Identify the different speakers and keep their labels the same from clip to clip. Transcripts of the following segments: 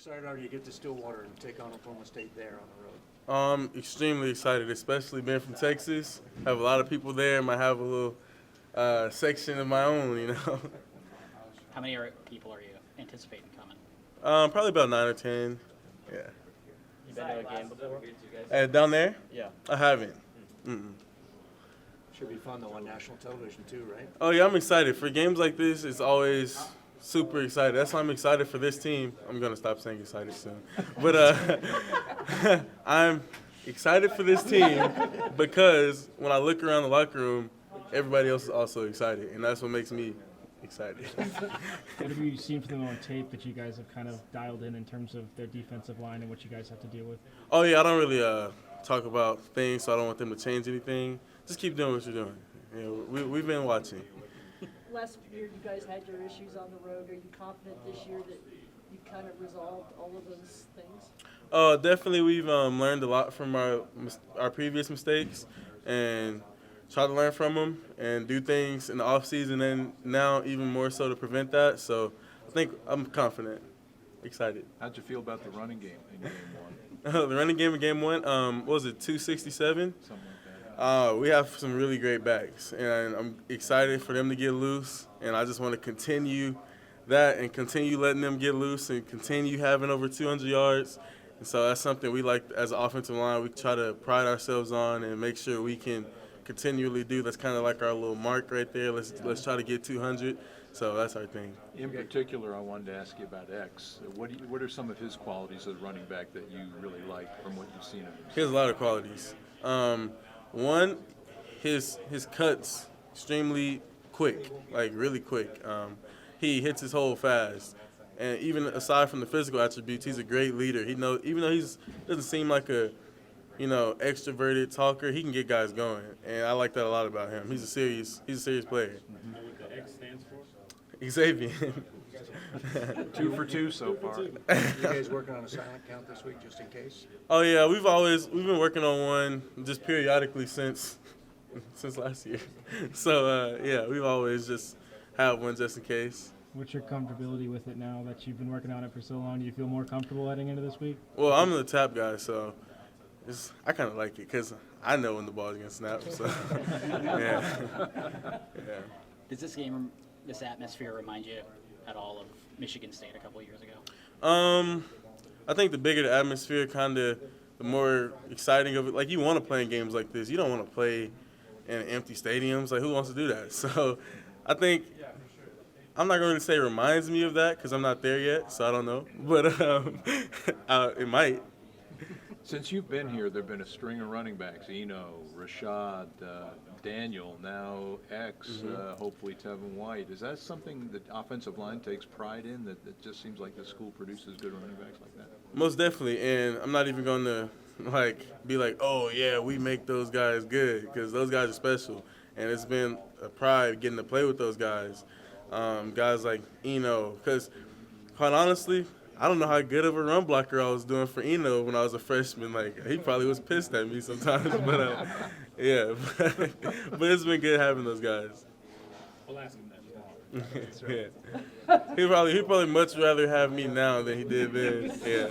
Speaker 1: excited are you to get to Stillwater and take on Oklahoma State there on the road?
Speaker 2: I'm extremely excited, especially being from Texas. Have a lot of people there. Might have a little section of my own, you know.
Speaker 3: How many people are you anticipating coming?
Speaker 2: Probably about 9 or 10. Yeah.
Speaker 4: You been to a game before?
Speaker 2: Down there?
Speaker 4: Yeah.
Speaker 2: I haven't.
Speaker 1: Should be fun though on national television too, right?
Speaker 2: Oh yeah, I'm excited for games like this. It's always super excited. That's why I'm excited for this team. I'm gonna stop saying excited soon, but I'm excited for this team because when I look around the locker room, everybody else is also excited, and that's what makes me excited.
Speaker 5: What have you seen from them on tape that you guys have kind of dialed in terms of their defensive line and what you guys have to deal with?
Speaker 2: Oh yeah, I don't really talk about things, so I don't want them to change anything. Just keep doing what you're doing. You know, we've been watching.
Speaker 6: Last year you guys had your issues on the road. Are you confident this year that you kind of resolved all of those things?
Speaker 2: Definitely we've learned a lot from our previous mistakes and try to learn from them and do things in the offseason and now even more so to prevent that. So I think I'm confident, excited.
Speaker 7: How'd you feel about the running game in game one?
Speaker 2: The running game in game one, what was it, 267?
Speaker 7: Something like that.
Speaker 2: We have some really great backs, and I'm excited for them to get loose, and I just want to continue that and continue letting them get loose and continue having over 200 yards. And so that's something we like as an offensive line. We try to pride ourselves on and make sure we can continually do. That's kind of like our little mark right there. Let's try to get 200. So that's our thing.
Speaker 7: In particular, I wanted to ask you about X. What are some of his qualities as a running back that you really like from what you've seen of him?
Speaker 2: He has a lot of qualities. One, his cuts extremely quick, like really quick. He hits his hole fast. And even aside from the physical attributes, he's a great leader. He knows, even though he doesn't seem like a, extroverted talker, he can get guys going. And I like that a lot about him. He's a serious player.
Speaker 5: Know what the X stands for?
Speaker 2: Xavier.
Speaker 7: 2 for 2 so far.
Speaker 1: You guys working on a silent count this week just in case?
Speaker 2: Oh yeah, we've been working on one just periodically since last year. So yeah, we've always just had one just in case.
Speaker 5: What's your comfortability with it now that you've been working on it for so long? Do you feel more comfortable heading into this week?
Speaker 2: Well, I'm the tap guy, so I kind of like it because I know when the ball's gonna snap. So yeah.
Speaker 3: Does this atmosphere remind you at all of Michigan State a couple of years ago?
Speaker 2: I think the bigger the atmosphere, the more exciting of it. Like, you want to play in games like this. You don't want to play in empty stadiums. Like, who wants to do that? So I think I'm not going to say it reminds me of that because I'm not there yet, so I don't know. But it might.
Speaker 7: Since you've been here, there have been a string of running backs: Eno, Rashad, Daniel, now X, hopefully Tevin White. Is that something that offensive line takes pride in, that just seems like the school produces good running backs like that?
Speaker 2: Most definitely, and I'm not even going to be like, oh yeah, we make those guys good, because those guys are special, and it's been a pride getting to play with those guys. Guys like Eno, because quite honestly, I don't know how good of a run blocker I was doing for Eno when I was a freshman. Like, he probably was pissed at me sometimes, but yeah. But it's been good having those guys.
Speaker 5: We'll ask him that.
Speaker 2: Yeah. He'd probably much rather have me now than he did then. Yeah.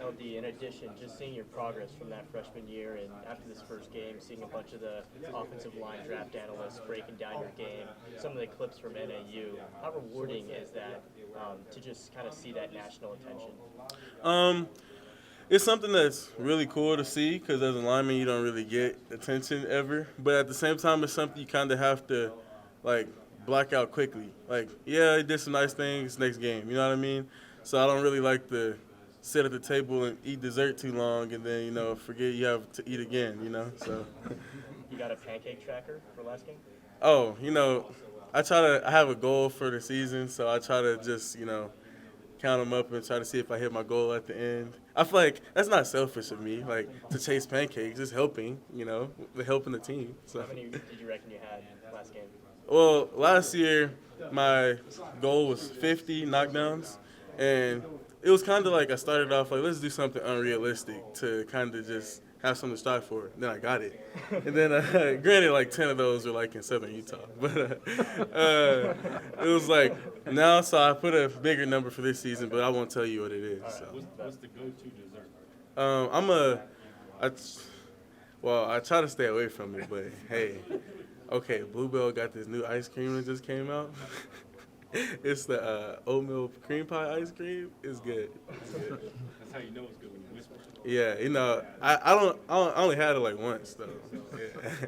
Speaker 4: LD, in addition, just seeing your progress from that freshman year and after this first game, seeing a bunch of the offensive line draft analysts breaking down your game, some of the clips from NAU, how rewarding is that to just kind of see that national attention?
Speaker 2: It's something that's really cool to see because as a lineman, you don't really get attention ever. But at the same time, it's something you kind of have to, block out quickly. Yeah, he did some nice things next game, you know what I mean? So I don't really like to sit at the table and eat dessert too long and then, forget you have to eat again, so.
Speaker 4: You got a pancake tracker for last game?
Speaker 2: Oh, I have a goal for the season, so I try to just, count them up and try to see if I hit my goal at the end. I feel like that's not selfish of me, to chase pancakes, just helping, helping the team. So.
Speaker 4: How many did you reckon you had last game?
Speaker 2: Well, last year, my goal was 50 knockdowns, and it was kind of like I started off let's do something unrealistic to kind of just have something to strive for. Then I got it. And then, granted, like 10 of those were like in Southern Utah. But it was like, now, so I put a bigger number for this season, but I won't tell you what it is. So.
Speaker 8: What's the go-to dessert?
Speaker 2: I try to stay away from it, but hey, okay, Bluebell got this new ice cream that just came out. It's the oatmeal cream pie ice cream. It's good. It's good.
Speaker 8: That's how you know it's good when you whisper.
Speaker 2: Yeah, I only had it like once though. Yeah.